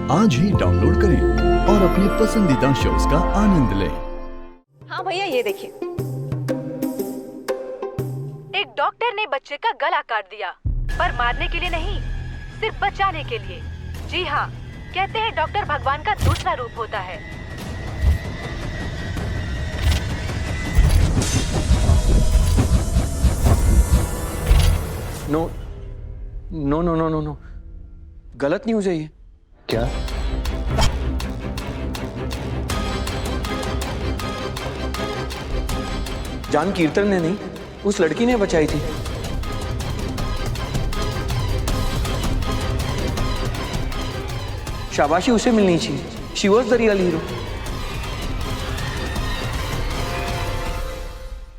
आज ही डाउनलोड करें और अपने पसंदीदा शोज का आनंद लें। हाँ भैया, ये देखिए, एक डॉक्टर ने बच्चे का गला काट दिया, पर मारने के लिए नहीं, सिर्फ बचाने के लिए। जी हाँ, कहते हैं डॉक्टर भगवान का दूसरा रूप होता है। No no no no no no, गलत न्यूज़ है ये। क्या? जान कीर्तन ने नहीं, उस लड़की ने बचाई थी। शाबाशी उसे मिलनी चाहिए। She was the real hero.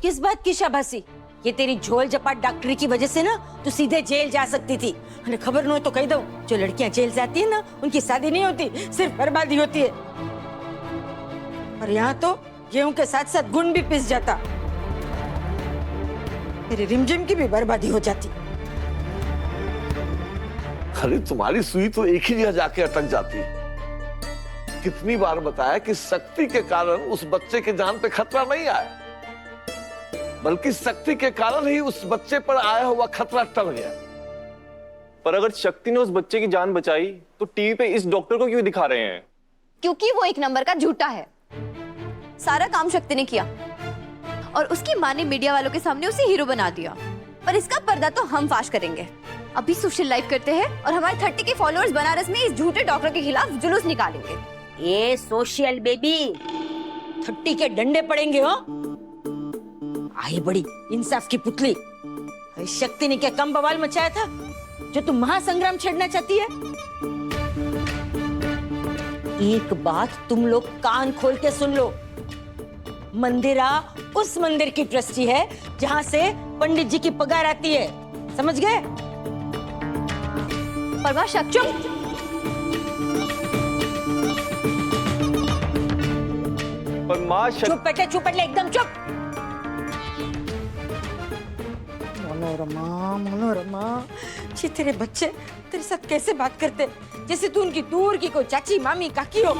किस बात की शाबाशी? ये तेरी झोल झपाट डॉक्टरी की वजह से ना तू सीधे जेल जा सकती थी। अरे खबर न हो तो कह दो, जो लड़कियां जेल जाती है ना, उनकी शादी नहीं होती, सिर्फ बर्बादी होती है। और यहाँ तो गेहूं के साथ साथ गुण भी पिस जाता, मेरी रिमझिम की भी बर्बादी हो जाती। अरे तुम्हारी सुई तो एक ही जगह जाके अटक जाती है। कितनी बार बताया कि शक्ति के कारण उस बच्चे के जान पे खतरा नहीं आया, बल्कि शक्ति के कारण ही उस बच्चे पर आया हुआ खतरा टल गया। पर अगर शक्ति ने उस बच्चे की जान बचाई तो टीवी पे इस डॉक्टर को क्यों दिखा रहे हैं? क्योंकि वो एक नंबर का झूठा है। सारा काम शक्ति ने किया और उसकी माँ ने मीडिया वालों के सामने उसे हीरो बना दिया। पर इसका पर्दा तो हम फाश करेंगे। अभी सोशल लाइव करते हैं और हमारे 30 के फॉलोअर्स बनारस में इस झूठे डॉक्टर के खिलाफ जुलूस निकालेंगे। ये सोशल बेबी, 30 के डंडे पड़ेंगे हो। आई बड़ी इंसाफ की पुतली। शक्ति ने क्या कम बवाल मचाया था जो तुम महासंग्राम छेड़ना चाहती है? एक बात तुम लोग कान खोल के सुन लो, मंदिरा उस मंदिर की ट्रस्टी है जहां से पंडित जी की पगार आती है, समझ गए? परवा चुप। पर माँ चुप बेटे, चुप बेटे, एकदम चुप। मनोरमा, मनोरमा, जी तेरे बच्चे तेरे साथ कैसे बात करते, जैसे तू उनकी दूर की कोई चाची मामी काकी हो।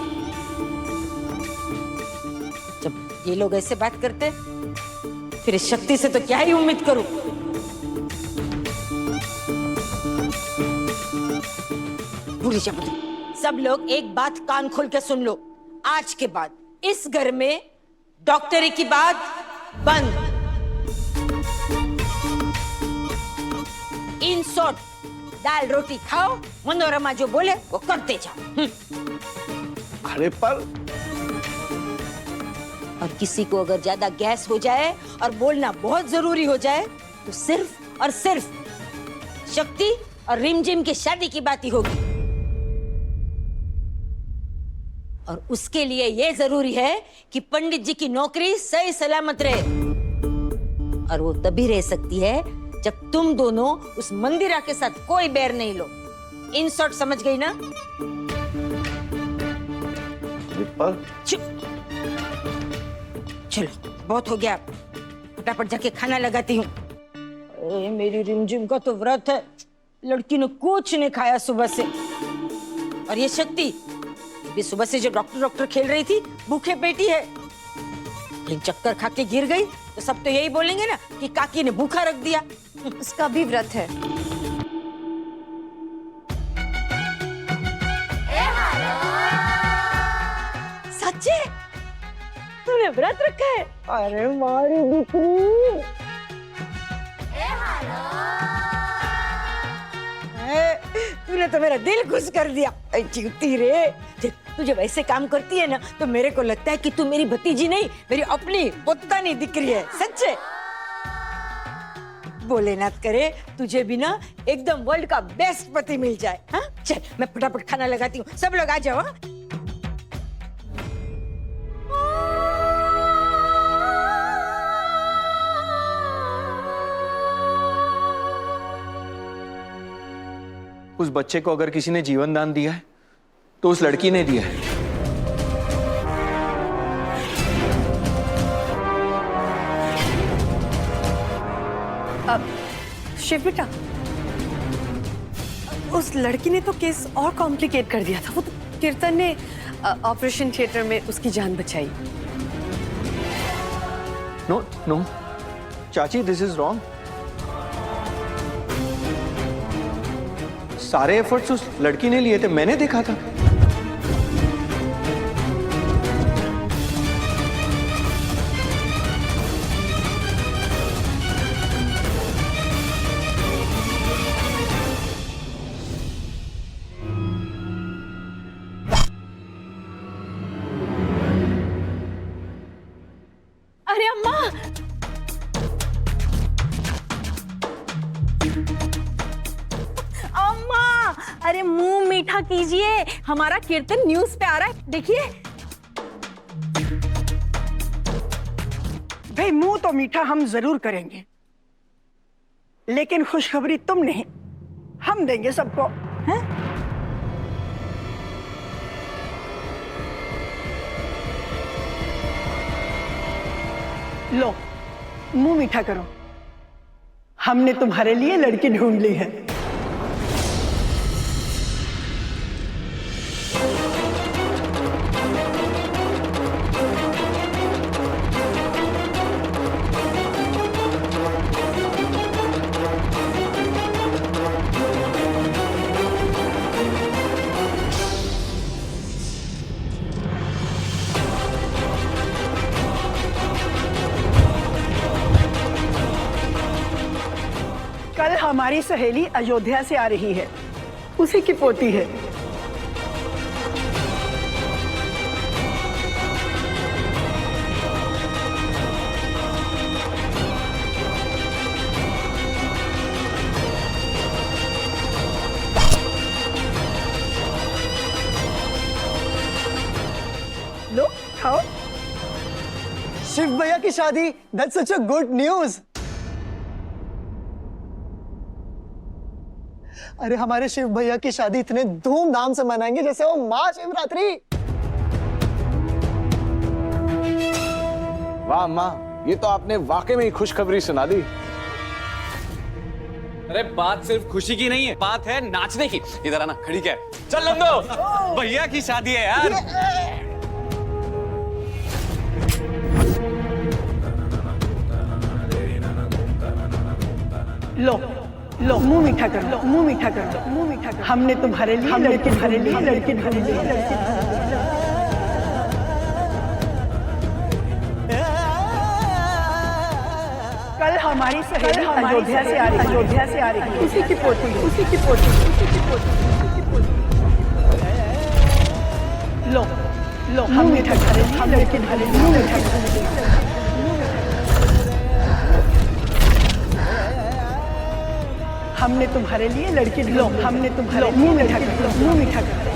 जब ये लोग ऐसे बात करते, फिर इस शक्ति से तो क्या ही उम्मीद करूं। भूली जा बुद्धि। सब लोग एक बात कान खोल के सुन लो, आज के बाद इस घर में डॉक्टरी की बात बंद। इन शॉर्ट, दाल रोटी खाओ, मनोरमा जो बोले वो करते जाओ। अरे पर और किसी को अगर ज्यादा गैस हो जाए और बोलना बहुत जरूरी हो जाए तो सिर्फ और सिर्फ शक्ति और रिमझिम की शादी की बात ही होगी। और उसके लिए ये जरूरी है कि पंडित जी की नौकरी सही सलामत रहे, और वो तभी रह सकती है जब तुम दोनों उस मंदिरा के साथ कोई बैर नहीं लो। इन शॉर्ट, समझ गई ना? पर चलो बहुत हो गया, फटाफट जाके खाना लगाती हूँ। अरे मेरी रिमझिम का तो व्रत है, लड़की ने कुछ नहीं खाया सुबह से। और ये शक्ति भी सुबह से जो डॉक्टर खेल रही थी, भूखे पेटी है। एक चक्कर खा के गिर गई तो सब तो यही बोलेंगे ना कि काकी ने भूखा रख दिया। उसका भी व्रत है। सच्चे तूने व्रत रखा है? अरे मारी बिक्री, तूने तो मेरा दिल खुश कर दिया। जीती रे, तू जब ऐसे काम करती है ना तो मेरे को लगता है कि तू मेरी भतीजी नहीं, मेरी अपनी पोतानी दिख रही है। सच्चे भोलेनाथ करे तुझे भी ना एकदम वर्ल्ड का बेस्ट पति मिल जाए। हाँ चल, मैं फटाफट खाना लगाती हूँ, सब लोग आ जाओ। हाँ? उस बच्चे को अगर किसी ने जीवन दान दिया है तो उस लड़की ने दिया है। शिव बेटा, उस लड़की ने तो केस और कॉम्प्लिकेट कर दिया था। वो तो कीर्तन ने ऑपरेशन थिएटर में उसकी जान बचाई। नो नो चाची, दिस इज रॉन्ग। सारे एफर्ट्स उस लड़की ने लिए थे, मैंने देखा था। अरे अम्मा, अम्मा, अरे मुंह मीठा कीजिए, हमारा कीर्तन न्यूज पे आ रहा है, देखिए। भाई मुंह तो मीठा हम जरूर करेंगे, लेकिन खुशखबरी तुम नहीं, हम देंगे सबको, हैं? लो मुंह मीठा करो, हमने तुम्हारे लिए लड़की ढूंढ ली है। कल हमारी सहेली अयोध्या से आ रही है, उसी की पोती है। लो खाओ। शिव भैया की शादी, that's such a good news. अरे हमारे शिव भैया की शादी इतने धूमधाम से मनाएंगे जैसे वो महाशिवरात्रि। वाह अम्मा, ये तो आपने वाकई में ही खुशखबरी सुना दी। अरे बात सिर्फ खुशी की नहीं है, बात है नाचने की। इधर आना, खड़ी क्या है? चल नंदो, भैया की शादी है यार। लो लो मुंह मीठा कर लो, मुंह मीठा कर लो, मुंह मीठा कर। हमने तुम्हारे लिए लड़की ढूंढ ली, लड़की ढूंढ ली, लड़की। कल हमारी सहेली अयोध्या से आ रही, अयोध्या से आ रही, उसी की पोती, उसी की पोती, उसी की पोती, उसी की पोती। लो लो मुंह मीठा कर, हम लड़की ढूंढ ली, मुंह मीठा कर। हमने तुम्हारे लिए लड़की ढूंढ ली, हमने तुम्हारे मुंह मीठा कर, मुंह मीठा कर।